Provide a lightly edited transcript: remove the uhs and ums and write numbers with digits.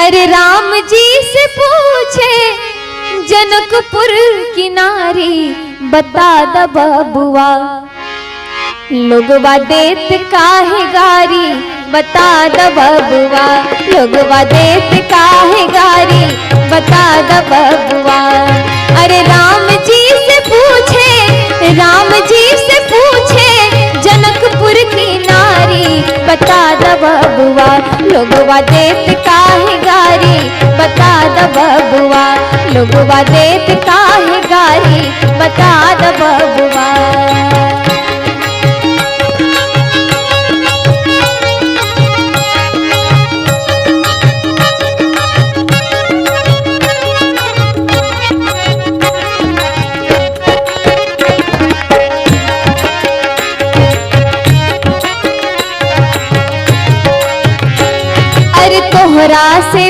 अरे राम जी से पूछे जनकपुर की नारी, बता द बबुआ लोगवा देत काहे गारी, बता द बबुआ लोगवा देत काहे गारी, बता द बबुआ। अरे राम जी से पूछे जनकपुर की नारी, बता द बबुआ लोगवा देत काहे गारी, बता द बबुआ लोगवा देत काहे गारी, बता